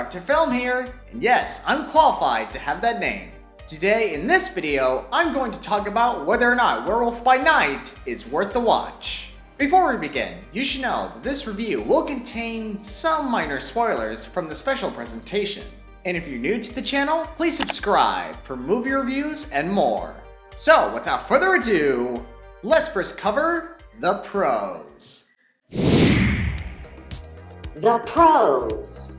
Dr. Film here, and yes, I'm qualified to have that name. Today in this video, I'm going to talk about whether or not Werewolf by Night is worth the watch. Before we begin, you should know that this review will contain some minor spoilers from the special presentation. And if you're new to the channel, please subscribe for movie reviews and more. So without further ado, let's first cover the pros. The pros.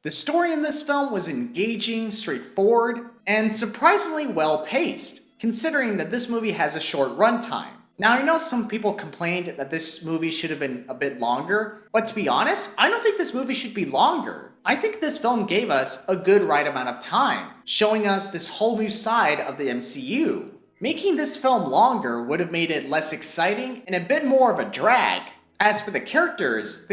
The story in this film was engaging, straightforward, and surprisingly well paced, considering that this movie has a short runtime. Now, I know some people complained that this movie should have been a bit longer, but to be honest, I don't think this movie should be longer. I think this film gave us a good right amount of time, showing us this whole new side of the MCU. Making this film longer would have made it less exciting and a bit more of a drag. As for the characters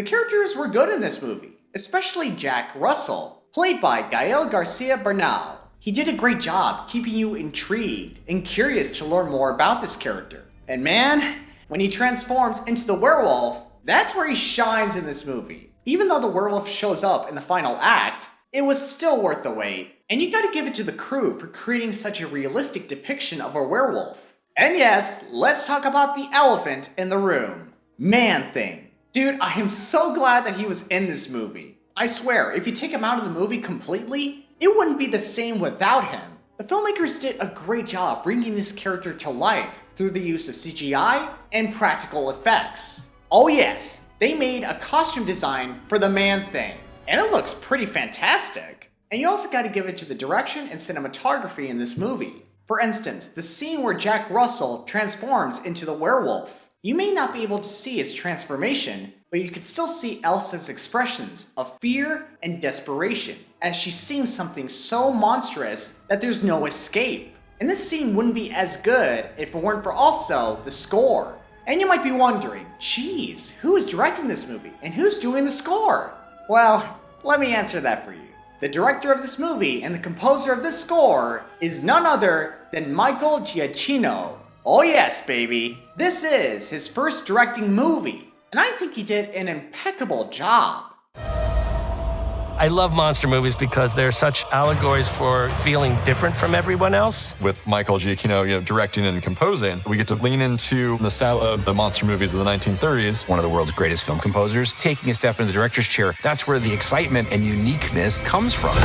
were good in this movie, especially Jack Russell, played by Gael Garcia Bernal. He did a great job keeping you intrigued and curious to learn more about this character. And man, when he transforms into the werewolf, that's where he shines in this movie. Even though the werewolf shows up in the final act, it was still worth the wait. And you gotta give it to the crew for creating such a realistic depiction of a werewolf. And yes, let's talk about the elephant in the room. Man-Thing. Dude, I am so glad that he was in this movie. I swear, if you take him out of the movie completely, it wouldn't be the same without him. The filmmakers did a great job bringing this character to life through the use of CGI and practical effects. Oh yes, they made a costume design for the Man-Thing, and it looks pretty fantastic. And you also gotta give it to the direction and cinematography in this movie. For instance, the scene where Jack Russell transforms into the werewolf. You may not be able to see his transformation, but you can still see Elsa's expressions of fear and desperation as she sees something so monstrous that there's no escape. And this scene wouldn't be as good if it weren't for also the score. And you might be wondering, geez, who is directing this movie and who's doing the score? Well, let me answer that for you. The director of this movie and the composer of this score is none other than Michael Giacchino. Oh yes, baby, this is his first directing movie, and I think he did an impeccable job. I love monster movies because they're such allegories for feeling different from everyone else. With Michael Giacchino, directing and composing, we get to lean into the style of the monster movies of the 1930s. One of the world's greatest film composers, taking a step into the director's chair, that's where the excitement and uniqueness comes from.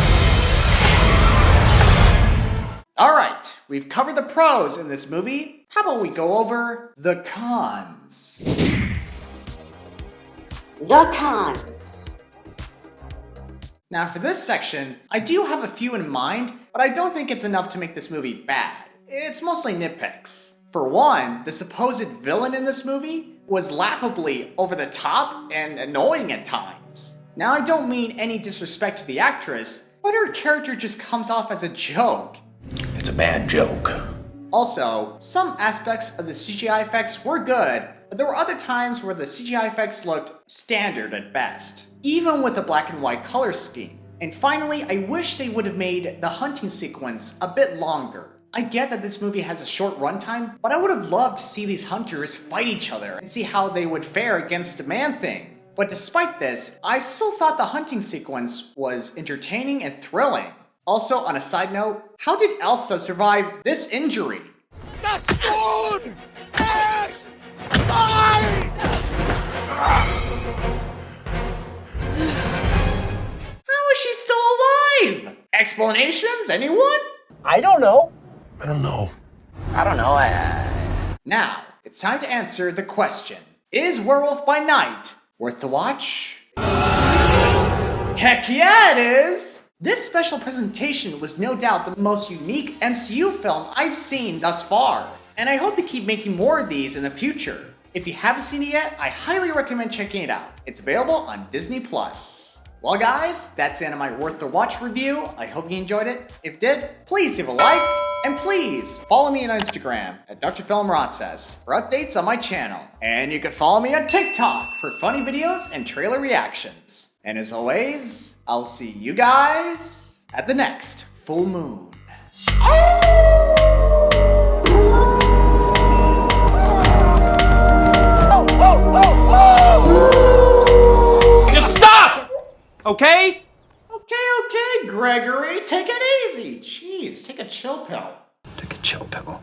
All right, we've covered the pros in this movie. How about we go over the cons? The cons. Now for this section, I do have a few in mind, but I don't think it's enough to make this movie bad. It's mostly nitpicks. For one, the supposed villain in this movie was laughably over the top and annoying at times. Now I don't mean any disrespect to the actress, but her character just comes off as a joke. It's a bad joke. Also, some aspects of the CGI effects were good, but there were other times where the CGI effects looked standard at best, even with the black and white color scheme. And finally, I wish they would have made the hunting sequence a bit longer. I get that this movie has a short runtime, but I would have loved to see these hunters fight each other and see how they would fare against the Man-Thing. But despite this, I still thought the hunting sequence was entertaining and thrilling. Also, on a side note, how did Elsa survive this injury? The spoon is mine! How is she still alive? Explanations, anyone? I don't know. I don't know. Now, it's time to answer the question. Is Werewolf by Night worth the watch? Heck yeah, it is! This special presentation was no doubt the most unique MCU film I've seen thus far, and I hope to keep making more of these in the future. If you haven't seen it yet, I highly recommend checking it out. It's available on Disney+. Well guys, that's the end of my Worth the Watch review. I hope you enjoyed it. If you did, please leave a like, and please follow me on Instagram at DrFilmRoncess for updates on my channel. And you can follow me on TikTok for funny videos and trailer reactions. And as always, I'll see you guys at the next full moon. Just stop! Okay? Okay, Gregory, take it easy. Jeez, take a chill pill. Take a chill pill.